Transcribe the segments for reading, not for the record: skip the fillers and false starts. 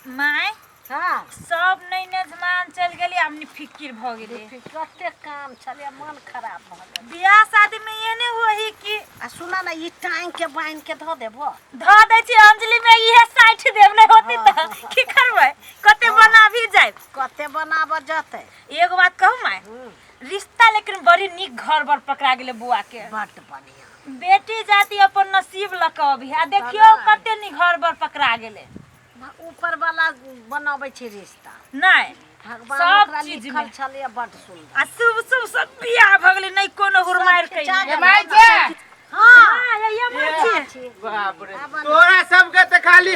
My हाँ सब नई नजमान चल गेली हमनी फिकिर भ गेली कते काम चले मन खराब भ गेल बियाह शादी में ये ने होई कि आ सुना ना ई टाइम के बांध के धो देबो ध दै छी अंजलि में ये 60 देब नहीं होती त की करबै कते बना भी जाय कते बनाब जते एगो बात कहू माय रिश्ता लेकिन बड़ी निक घर बर पकड़ा गेले बुआ के बट बढ़िया बेटी जाति अपन नसीब लकब है देखियो कते निक घर बर पकड़ा गेले ऊपर वाला बनाबै छै रिश्ता नहीं भगवान सब ओकरा चीज लिखल में छले बड सुंदर आ शुभ शुभ सब बियाह भ गेले नहीं कोनो हुरमार कई माय के हां ये माय छी बाप रे तोरा सब के त खाली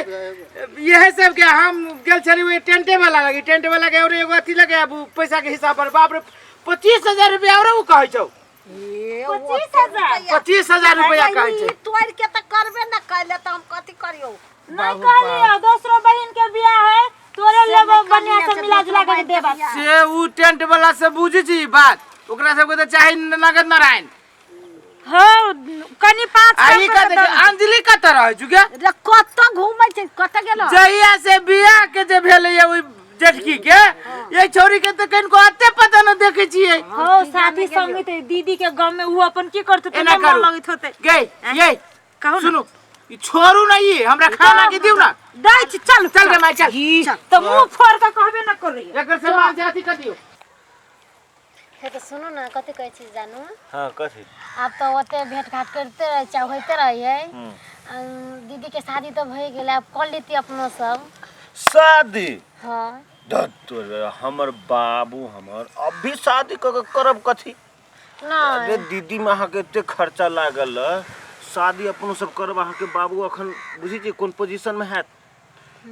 यही सब के हम गेल छली ओइ टेंटे वाला लगी टेंट वाला के और एगो अथी लगे अब पैसा के हिसाब पर बाप रे 25000 रुपया और उ कहै छौ 25000 रुपया कहै छै तोड़ के त करबे न कैले त हम कथि करियो नहीं कहलियो दूसरो बहन के बियाह है तोरे लेबो बढ़िया से मिला जुला के देबा से उ टेंट वाला से बुझी छी बात ओकरा सब के त चाहि नगद नारायण हो कनी 5 आई का देख अंजलि का तरह छु के रे कत घुमै छै कत गेलो जहिया से बियाह के जे भेले ये ओइ जेठकी के ये छोरी के त कन को अते पता न देखे छिए हो साथी संगी त दीदी के गांव में उ अपन की करत त एना मन करू। लगत होते गई ये कहू सुनो ई छोरू नहीं है हमरा खाना के दिउ ना दै छी चल चल रे माय चल त मुंह फोड़ के कहबे न करी एकर से मार जाती कर दियो हे तो सुनो ना कथी कहै छी जानू हाँ कथी आप तो ओते भेंट घाट करते रहे चाहते रहिए दीदी के शादी तो भई गेल अब कर लेती अपनो सब शादी हाँ तोर हमर बाबू हमर अभी शादी करब कथी ना अरे दीदी में अहाँ के एते खर्चा लागल शादी अपनो सब करब अहाँ के बाबू अखन बुझी छी कोन पोजीशन में है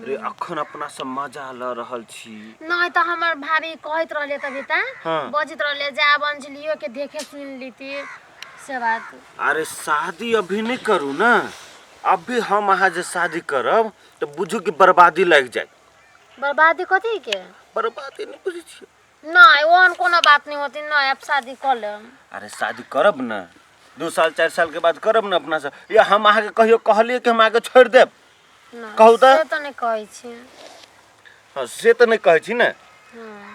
रे अखन अपना सब मजा ल रहल छी नहीं तो हमर भाभी कहत रहले तभी ता हाँ। बजित रहले जाब अंजलियो के देखे सुन लीती से बात अरे शादी अभी नहीं करू ना अभी हम अहाँ जे शादी करब तो बुझू कि बर्बादी लग जाए बर्बादी कथी के बर्बादी नहीं बुझी छी नहीं ओन कोनो बात नहीं होती ना अब शादी कर ले अरे शादी करब ना 2 साल 4 साल के बाद करब ना अपना सब या हम अहाँ के कहियो कहलिए कि हम आगे छोड़ देब ना कहू तो से तो नहीं कहै छी हाँ से तो नहीं कहै छी ना हां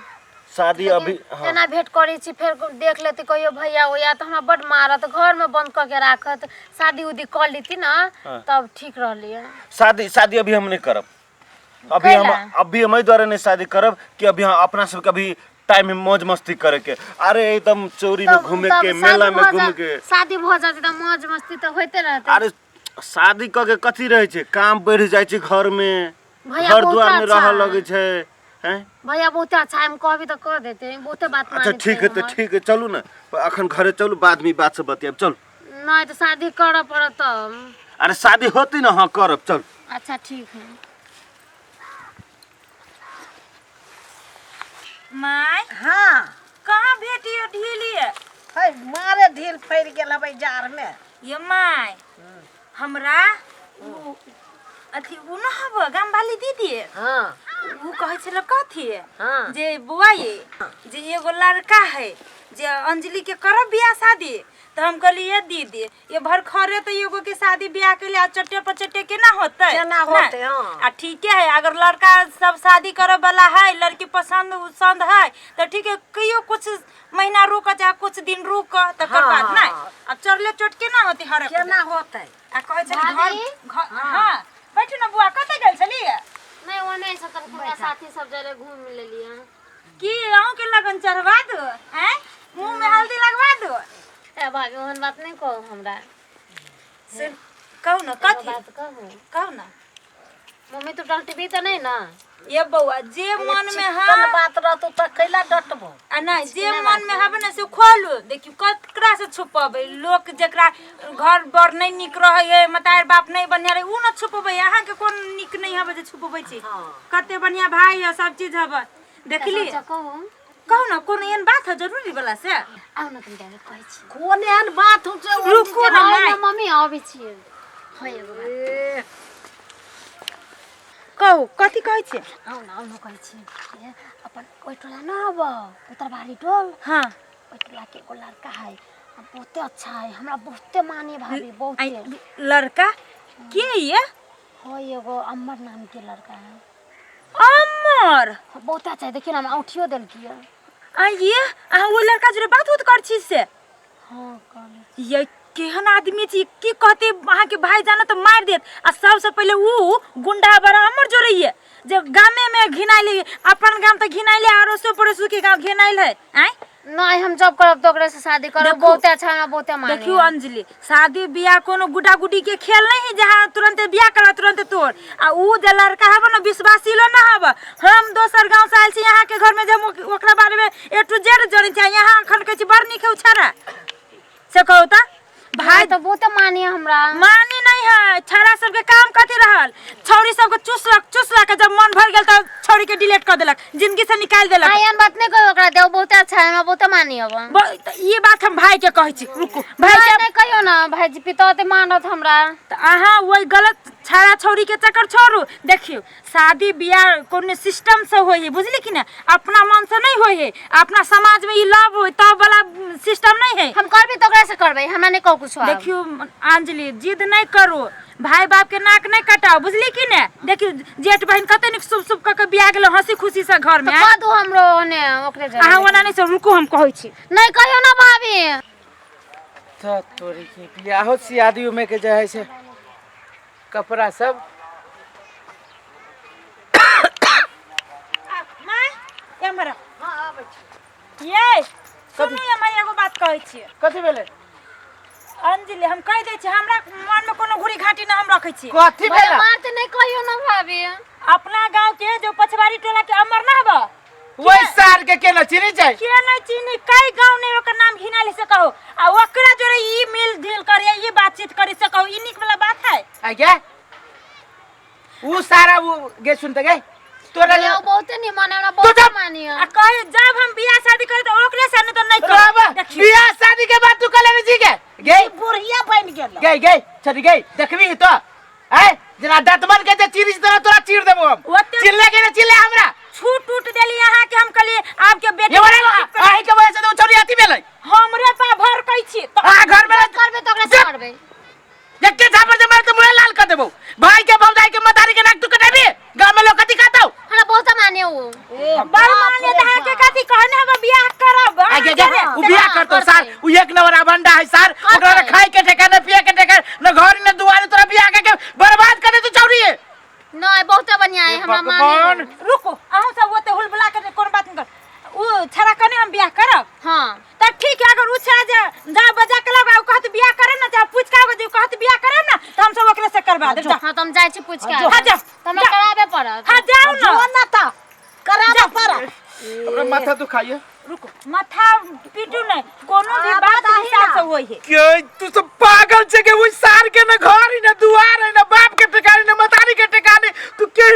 शादी अभी हाँ एना भेंट करै छी फिर देख लेती कहियो भैया होया तो हमरा बड मारत घर में बंद करके राखत शादी उदी कर लेती ना हाँ। तब ठीक रहलिए शादी अभी हम नहीं करब अभी हम द्वारा नहीं शादी करब कि अभी हम अपना सब कभी टाइम में मौज मस्ती करे के अरे एकदम चोरी में घूमे के मेला में घूमे के शादी भ जाती त मौज मस्ती तो होते रहते अरे शादी क के कथी रहे छै काम बढ़ जाय छै घर में भैया घर बहुत द्वार में अच्छा रह है। लगे छै हैं भैया बहुत अच्छा है हम कहबी तो कर देते बहुते बात अच्छा ठीक है तो ठीक है चलू ना अखन घरे चलू बाद में बात से बतियाब चल नहीं तो शादी कर पड़त तब अरे शादी होती ना हाँ करब चल अच्छा ठीक है माय हां कहां भेटियो ढीली है है मारे ढील फैर गेल हबै जार में ये माय हमरा अथी उ न हबो गाम वाली दीदी हां उ कहै छल कथी हां जे बुआ ये जे एगो लड़का है जे अंजलि के करब बियाह शादी तो हम कहली ये दीदी ये भर खरे तो एगो के शादी ब्याह के लिए चट्टे पर चट्टे केना होते केना होते हां आ ठीक है अगर लड़का सब शादी करे वाला है लड़की पसंद उसंद है तो ठीक है कहियो कुछ महीना रुक चाहे कुछ दिन रुक तो कर बात हाँ। नहीं अब चरले चोट केना होती हर केना होते आ कहै छली भाभी? हां बैठू ना बुआ कतै गेल छली नहीं वो नहीं सकल पूरा साथी सब जरे घूम ले लिया की अहूं के लगन चढ़वा दो हैं मुंह में हल्दी लगवा दो ए भाभी ओहन बात नहीं कहो हमरा से कहू ना कथी बात कहूं कहू ना मम्मी तो डलती तो नहीं ना ये बउआ जे मन में है कौन बात रहतो त कैला डटबो आ नहीं जे मन में हबे ना से खोलू देखियो ककरा से छुपबे लोग जेकरा घर बर नहीं निक रहे मतार बाप नहीं बढ़िया रहे उ न छुपबे अहाँ के कोन निक नहीं हबे जे छुपबे छी कते बढ़िया भाई है सब चीज हबे देखली अच्छा कहूं कहू ना कोन एहन बात है जरूरी वाला से आउ न तुम जाके कहै छी कोन एहन बात हो छै रुको ना माय मम्मी आबै छी होय एगो बात कहू कथी कहै छी आउ न कहै छी अपन ओइ टोला न हबो उत्तरबाड़ी टोल हां ओइ टोला के एगो लड़का है बहुते अच्छा है हमरा बहुते माने भाभी बहुते लड़का के ये हो एगो अमर नाम के लड़का है हमर बहुत अच्छा है, देखियो ना हम औठियो देल किया। ये अहाँ वो लड़का जोरे बात होत कर छी से हां कर ये केहन आदमी छी की कहते अहाँ के भाई जाना तो मार देत आ सबसे पहले ऊ गुंडा बड़ा हमर जोरैये जे गामे में घिनाइले अपन गाम त घिनाइले आरोसो पड़ोसो के गांव घिनाइल है आय नहीं हम जब करब तो ओकरे से शादी करब। देखू, बहुत अच्छा हमरा बहुत माने। देखियो अंजलि शादी बियाह कोनो गुडा गुडी के खेल नहीं जहाँ तुरंत बियाह करा तुरंत तोड़ आ ऊ जे लड़का हब न विश्वासीलो न हब। हम दोसर गांव से आइल छी यहाँ के घर में जब ओकरा बारे में ए टू जेड जाने चाहिए यहाँ अखन कहै छी बड़ नीक है छरा से कहू त भाई तो बहुत मानी हमरा। मानी नहीं है छौरा सब के काम कथी रहल छौरी सब के चुसलक के जब मन भर गेल त छौरी के डिलीट कर देलक जिंदगी से निकाल देलक। आयन बात नहीं कहियो ओकरा देव बहुत अच्छा है हमरा बहुत मानी अब। ये बात हम भाई के कहै छी रुकू भाई भाई के नहीं कहियो ना भाई जी पिता ते मानत हमरा। त अहाँ वही गलत छौरा छौरी के चक्कर छोड़ू। देखियो शादी बियाह कोनो सिस्टम से होय है बुझली कि ना अपना मन से नहीं होय है अपना समाज में ई लव होय तब वाला सिस्टम नहीं है। हम करबे तो ओकरा से करबे हमरा नहीं कहू कुछ। देखियो अंजलि जिद नहीं करो भाई बाप के नाक नहीं कटाओ बुझली कि ना। देखियो जेठ बहन कते निक शुभ शुभ क बियाह गेलो हंसी खुशी से घर में कह दू हमरो ओने ओकरे जा। अहाँ ओना नहीं से रुकू हम कहै छी नहीं कहियो ना भाभी तो तोरी की बियाहो शादियों में के जे है से कपड़ा सब मां एमरा हां आबै छी ये सुनू ये मैं एगो बात कहै छी कथी भेले अंजलि हम कह दे छी हमरा मन में कोनो घुरी घाटी ना हम रखै छी। कथी भेले बात नहीं कहियो ना भाभी। अपना गांव के जो पछवाड़ी टोला के अमर ना हबा वही सार के केना चिनी जाय के न चिनी कई गांव ने ओकर नाम घिनाले से कहो आ ओकरा जोरे ई मिल ढील करे ई बातचीत करे से कहो ई निक वाला बात है आ क्या वो सारा वो गे सुनते गए तोरा ये बहुत नहीं माने हमरा बहुत मानी आ कहे जब हम बियाह शादी करे तो ओकरे से न तो नहीं बाबा कर बियाह शादी के बाद तू कले जी के गई बुढ़िया बन गेल गई चली गई देखबी तो है जना दतमन के जे चीरी तरह तोरा चीर देबो हम चिल्ले के न चिल्ले हमरा छूट टूट देली यहां के हम कहली आपके बेटी ये बड़ा आही के वजह से तो छोरी आती भेलै हमरे पा भर कहि छी तो आ घर में करबे तो ओकरा से करबे जक्के झापर जे मार के मुंह लाल कर देबो भाई के भौजाई के मतारी के नाक तू कटेबी गांव में लोग कथि कहतौ हमरा बहुत माने वो बड़ माने दहा के कथि कहने हम बियाह करब आगे जा उ बियाह करतो सार उ एक नंबर बंडा है सार ओकरा न खाए के ठेका न पिए के ठेका न घर न दुआरे तोरा बियाह के बर्बाद करे तू चौरी है नहीं बहुत बढ़िया है हमरा माने। रुको अहू सब ओते हुलबुला के कोन बात न कर उ छरा कने हम बियाह करब हां त ठीक है अगर उ छरा जा बजा के लगा कहत बियाह करे ना जा पूछ का जे कहत बियाह करे ना त हम सब ओकरे से करवा दे जा हां तुम जाय छी पूछ के हां जा तुम कराबे पड़त। हां जाओ ना ना ता कराबे पड़त हमरा माथा दुखाइए रुको माथा पीटू नहीं कोनो भी बात हिसाब से होई है के तू सब पागल छे के वो सार के न घर न दुआर न बाप के ठिकाने न मतारी के ठिकाने तू के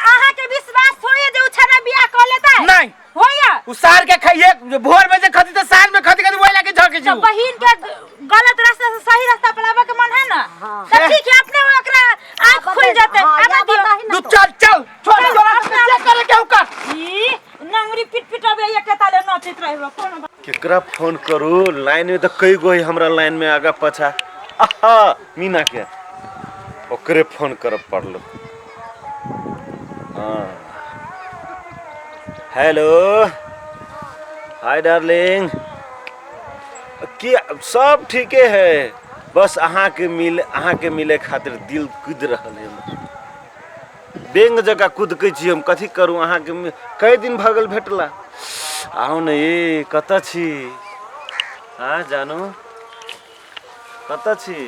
अहाँ के विश्वास थोड़ी जे उ छरा बियाह कर लेता है नहीं होया उ सार के खाइए भोर में जे खती त साल में खती वही लाके झके तो जी बहिन के गलत रास्ता से सही रास्ता पे लावे के मन है ना तो ठीक है अपने ओकरा आंख खुल जाते आना दियो तू चल चल छोड़ तोरा से जे करे के कर ई नंगरी पिट पिट अबे एक ताले नाचित रहबो कोन केकरा फोन करू लाइन में तो कई गो है हमरा लाइन में आगा पछा आहा मीना के ओकरे फोन करब पड़लो हां हेलो हाय डार्लिंग की सब ठीके है बस अहाँ के मिले खातिर दिल कूद रहल है बेंग जगह कूद के छी हम कथी करूं अहाँ के कई दिन भगल भेटला आओ न ये कत छी हाँ जानू कत छी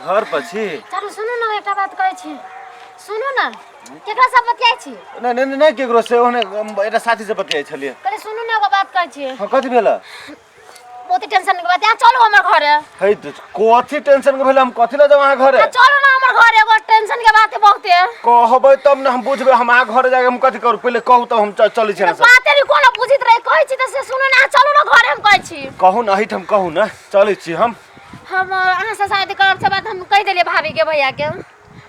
घर पर छी चलो सुनो ना एकटा बात कहै छी सुनो ना केकरा से बतियाइ छी नहीं केकरो से ओने एटा साथी से बतियाइ छलिए कहले सुनो ना एगो बात कहै छी हां कथी भेला बहुत टेंशन के बात है चलो हमर घर है तो कथी टेंशन के भेला हम कथी ला जाब अहाँ घरे चलो ना हमर घर एगो टेंशन के बात है बहुत है कहबै तब न हम बुझबै हम अहाँ घर जाके हम कथी करू पहले कहू त हम चलै छी ना सब बात है कोनो बुझित रहे कहै छी त से सुनो ना चलो ना घर हम कहै छी कहू न अहिठ हम कहू न चलै छी हम अहाँ से शादी करब से बात हम कह देलिए भाभी के भैया के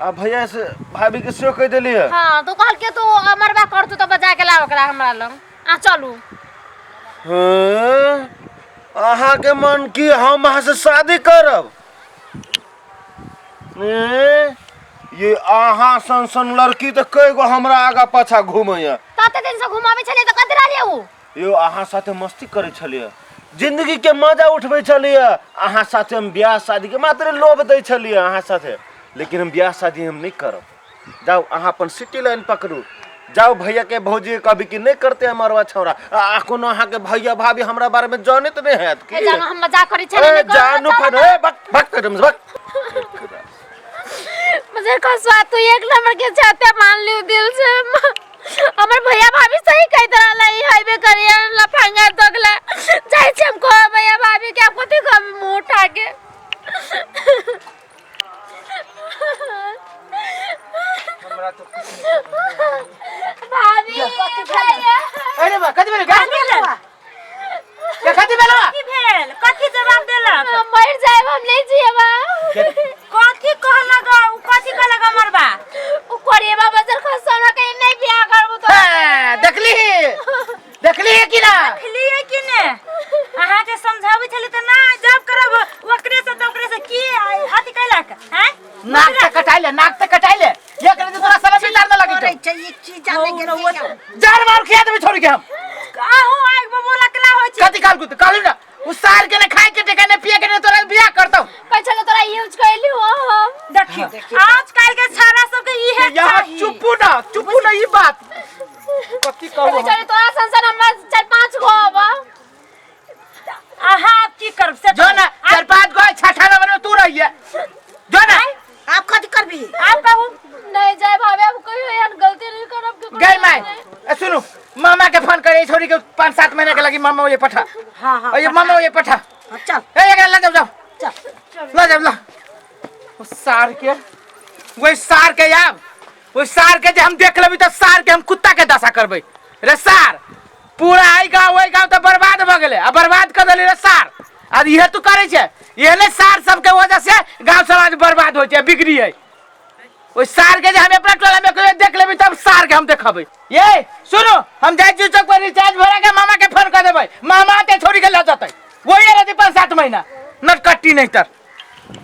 आ भैया से भाभी के सेहो कह देलिए हां तो कहल के तू मरबा कर तू त बजा के ला ओकरा हमरा लग आ चलू हां अहाँ के मन की हम अहाँ से शादी करब ये अहाँ सन लड़की तो कई गो हमरा आगा पाछा घूमैया। कते दिन से घुमावे छलिए त कते रहलिए उ? यो अहाँ साथे मस्ती करे छलिए, जिंदगी के मजा उठबै छलिए। अहाँ साथे हम ब्याह शादी के मात्र लोभ दै छलिए अहाँ साथे, लेकिन हम ब्याह शादी हम नहीं करब। जाओ अहाँ अपन सिटी लाइन पकड़ू, जाओ भैया के भौजी कभी की नहीं करते हैं मरवा छौरा। कोनो अहाँ के भैया भाभी हमरा बारे में जाने तो नहीं है ए जानो हम मजाक करै छलिए। जानू फन ए बक करम बक। मुझे कसवा तू एक नंबर के चाहते मान लियो दिल से। हमर भैया भाभी सही कह रहल है, हाईवे करिया लफंगा तगला जाय छै। हमको भैया भाभी के आपको कथि कहबी मुंह उठा के। हमरा तो भाभी भैया अरे बा कथि भेल गा क्या कथि भेल की भेल? कथी जवाब देलक? हम मर जाए हम नहीं जिएबा। कथी कहलक? उ कथी कहलक मरबा? उ कोरिएबा बजर खसना कहीं नहीं बियाह करबो तो। देखली है कि ना? लिए कि ने? अहाँ के समझाबै छली त ना जब करब ओकरे से ओकरे से की अथी कहलक हैं? नाक से कटाई ले ये करे तोरा साला बिचार न लगी अरे चाहिए एक चीज जाने के लिए जार मार खिया देबे छोड़ के हम आहू आग बोला कला होय छै। कथि काल कुत कालू ना उस सार के ने खाए के टेका ने पिए के ने तोरा बियाह करतौ। पैसा तोरा यूज कैली हो हम। देखियो आज काल के छाड़ा सब के इहे यहाँ चुप्पू ना ई बात कथि कहू चले तोरा संसार हमर 4-5 गो बा। अहाँ की करब से जो ना 4-5 गो छठा नंबर में तू रही है जो ना आप कथि करबी? आप कहू नहीं जाए भाभी अब कोई यार गलती नहीं करब के। गई मैं सुनो मामा के फोन करे छोरी के 5-7 महीने के लगी मामा ये पठा। हां ये मामा ये पठा चल ए एकरा ले जाओ चल ला जाओ ला वो सार के वो सार के जे हम देख लेबी त सार के हम कुत्ता के दशा करबै रे। सार पूरा आई गांव ओई गांव त बर्बाद भ गेले आ बर्बाद कर देली रे सार। आ इहे तू करे छे इहे सार सब के वजह से गांव समाज बर्बाद होय छे बिगड़ी है। ओई सार के जे हम अपना टोला में कोई देख लेबी तब सार के हम देखबै। ये सुनो हम जाय छी चौक पर रिचार्ज भरा के मामा के फोन कर देबै, मामा ते छोरी के ले जतै। वही रहती 5-7 महीना नटकट्टी नहीं तर।